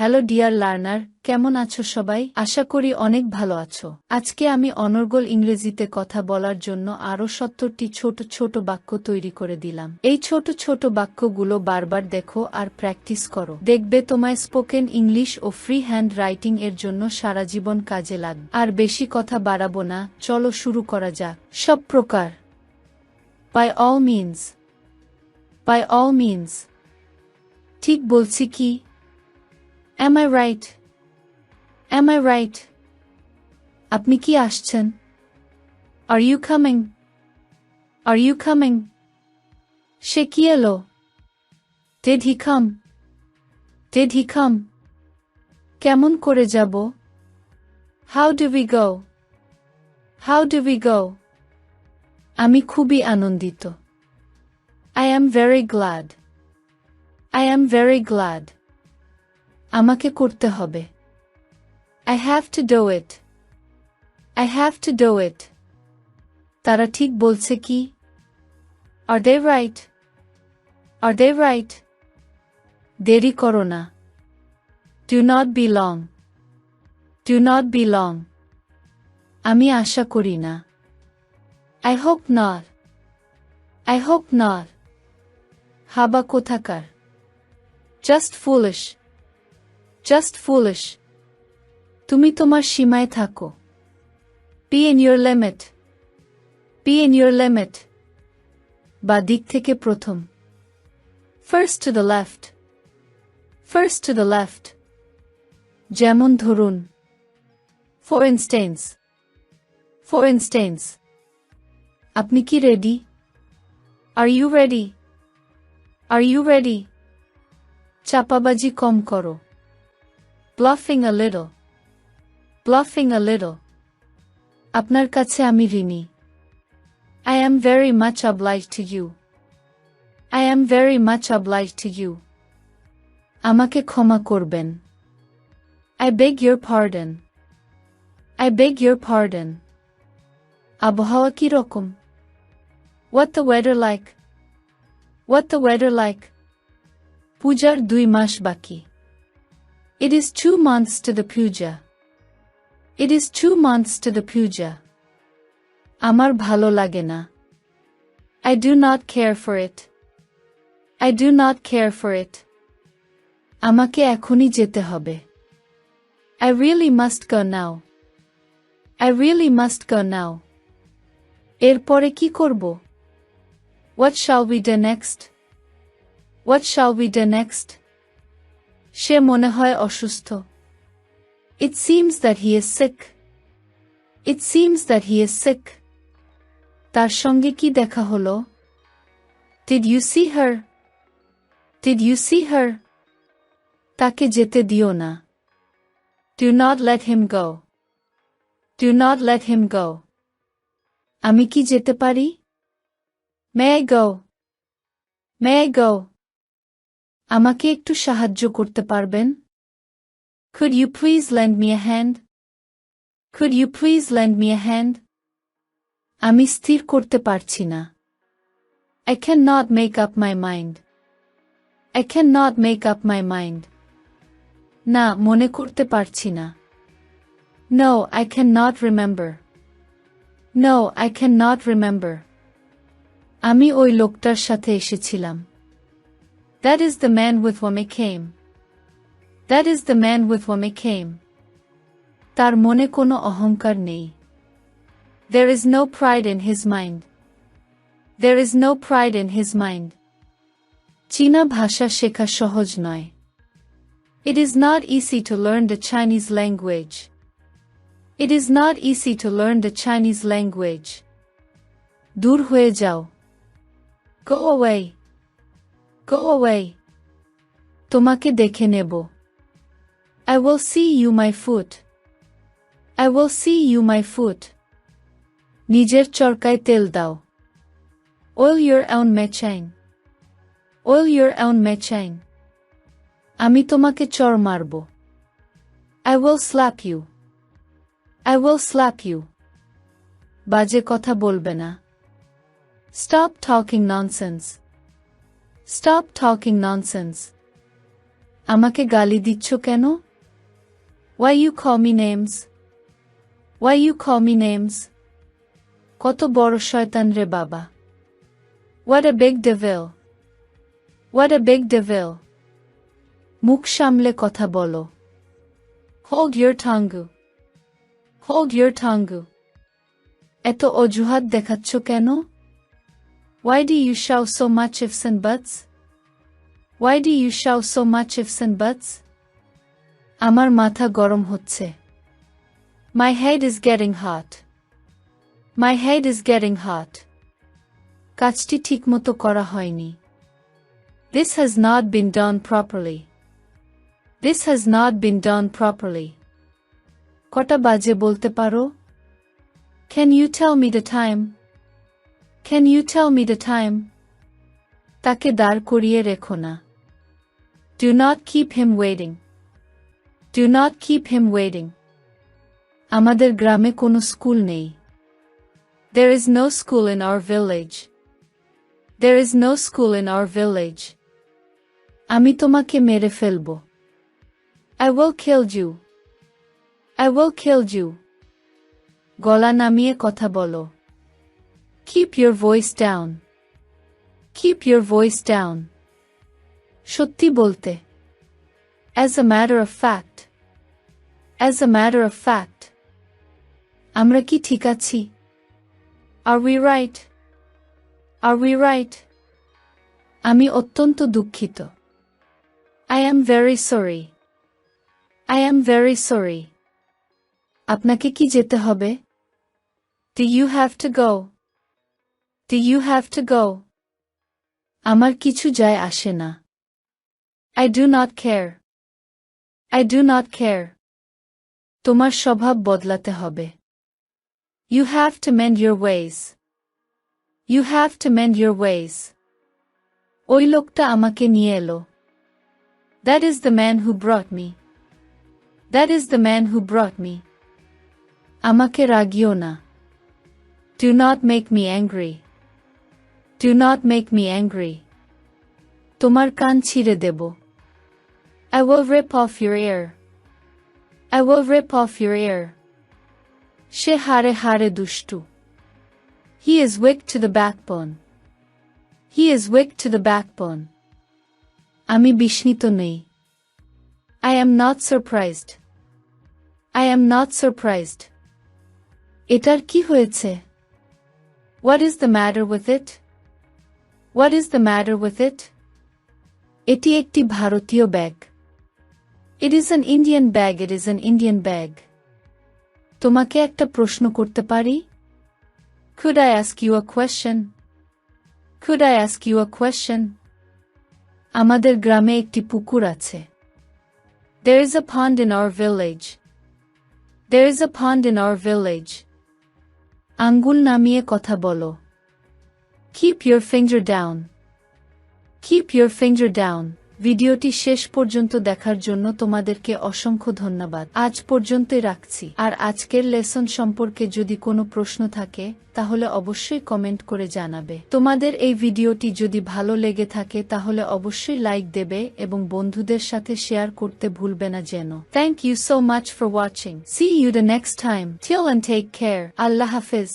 Hello dear learner, কেমন আছো সবাই? আশা করি অনেক ভালো আছো। আজকে আমি অনর্গল ইংরেজিতে কথা বলার জন্য আরও ৭০টি ছোট ছোট বাক্য তৈরি করে দিলাম। এই ছোট ছোট বাক্যগুলো বারবার দেখো আর প্র্যাকটিস করো। দেখবে তোমায় স্পোকেন ইংলিশ ও ফ্রি হ্যান্ড রাইটিং এর জন্য সারা জীবন কাজে লাগবে। আর বেশি কথা বাড়াবো না, চলো শুরু করা যাক। সব প্রকার। By all means. By all means. ঠিক বলছি কি? Am I right? Am I right? আপনি কি আসছেন? Are you coming? Are you coming? সে কি এলো? Did he come? Did he come? কেমন করে যাব? How do we go? How do we go? আমি খুবই আনন্দিত। I am very glad. I am very glad. আমাকে করতে হবে। I have to do it. I have to do it. তারা ঠিক বলছে কি? Are they right? Are they right? দেরি করো না। Do not be long. Do not be long. আমি আশা করি না। I hope not. I hope not. হাবা কোথাকার। Just foolish. Just foolish. তুমি তোমার সীমায় থাকো। Be in your limit. Be in your limit. বা দিক থেকে প্রথম। First to the left. First to the left. যেমন ধরুন। For instance. For instance. আপনি কি ready? Are you ready? Are you ready? চাপাবাজি কম করো। Bluffing a little. Bluffing a little. আপনার কাছে আমি ঋণী। I am very much obliged to you. I am very much obliged to you. আমাকে ক্ষমা করবেন। I beg your pardon. I beg your pardon. আবহাওয়া কি রকম? What the weather like? What the weather like? পূজার 2 মাস বাকি। It is 2 months to the puja. It is 2 months to the puja. আমার ভালো লাগে না। I do not care for it. I do not care for it. আমাকে এখনই যেতে হবে। I really must go now. I really must go now. এরপরে কি করব? What shall we do next? What shall we do next? সে মনে হয় অসুস্থ। It seems that he is sick. It seems that he is sick. তার সঙ্গে কি দেখা হলো? Did you see her? Did you see her? তাকে যেতে দিও না। Do not let him go. Do not let him go. আমি কি যেতে পারি? May I go? May I go? আমাকে একটু সাহায্য করতে পারবেন? Could you please lend me a hand? Could you please lend me a hand? আমি স্থির করতে পারছি না। I cannot make up my mind. I cannot make up my mind. না, মনে করতে পারছি না। No, I cannot remember. No, I cannot remember. আমি ওই লোকটার সাথে এসেছিলাম। That is the man with whom I came. That is the man with whom I came. তার মনে কোনো অহংকার নেই। There is no pride in his mind. There is no pride in his mind. চীনা ভাষা শেখা সহজ নয়। It is not easy to learn the Chinese language. It is not easy to learn the Chinese language. দূর হয়ে যাও। Go away. Go away. তোমাকে দেখে নেব। I will see you my foot. I will see you my foot. নিজের চরকায় তেল দাও। Oil your own machine. Oil your own machine. আমি তোমাকে চড় মারব। I will slap you. I will slap you. বাজে কথা বলবে না। Stop talking nonsense. Stop talking nonsense. আমাকে গালি দিচ্ছ কেন? Why you call me names? Why you call me names? কত বড় শয়তান রে বাবা! What a big devil! What a big devil! মুখ সামলে কথা বলো। Hold your tongue! Hold your tongue! এত অজুহাত দেখাচ্ছ কেন? Why do you shout so much ifs and buts? Why do you shout so much ifs and buts? আমার মাথা গরম হচ্ছে। My head is getting hot. My head is getting hot. কাজটি ঠিকমতো করা হয়নি। This has not been done properly. This has not been done properly. কটা বাজে বলতে পারো? Can you tell me the time? Can you tell me the time? তাকে দাঁড় করিয়ে রেখো না। Do not keep him waiting. Do not keep him waiting. আমাদের গ্রামে কোনো স্কুল নেই। There is no school in our village. There is no school in our village. আমি তোমাকে মেরে ফেলব। I will kill you. I will kill you. গলা নামিয়ে কথা বলো। Keep your voice down. Keep your voice down. সত্যি বলতে। As a matter of fact. As a matter of fact. আমরা কি ঠিক আছি? Are we right? Are we right? আমি অত্যন্ত দুঃখিত। I am very sorry. I am very sorry. আপনাকে কি যেতে হবে? Do you have to go? Do you have to go? আমার কিছু যায় আসে না। I do not care. I do not care. তোমার স্বভাব বদলাতে হবে। You have to mend your ways. You have to mend your ways. ওই লোকটা আমাকে নিয়ে এলো। That is the man who brought me. That is the man who brought me. আমাকে রাগিও না। Do not make me angry. Do not make me angry. তোমার কান ছিঁড়ে দেব। I will rip off your ear. I will rip off your ear. সে হারে হারে দুষ্টু। He is weak to the backbone. He is weak to the backbone. আমি বিস্মিত নই। I am not surprised. I am not surprised. এটার কি হয়েছে? What is the matter with it? What is the matter with it? এটি একটি ভারতীয় bag. It is an Indian bag. It is an Indian bag. তোমাকে একটা প্রশ্ন করতে পারি? Could I ask you a question? Could I ask you a question? আমাদের গ্রামে একটি পুকুর আছে। There is a pond in our village. There is a pond in our village. আঙ্গুল নামিয়ে কথা বলো। Keep your finger down. Keep your finger down. ভিডিওটি শেষ পর্যন্ত দেখার জন্য তোমাদেরকে অসংখ্য ধন্যবাদ। আজ পর্যন্তই রাখছি। আর আজকের লেসন সম্পর্কে যদি কোনো প্রশ্ন থাকে তাহলে অবশ্যই কমেন্ট করে জানাবে। তোমাদের এই ভিডিওটি যদি ভালো লেগে থাকে তাহলে অবশ্যই লাইক দেবে এবং বন্ধুদের সাথে শেয়ার করতে ভুলবে না যেন। Thank you so much for watching. See you the next time. Till and take care. আল্লাহ হাফেজ।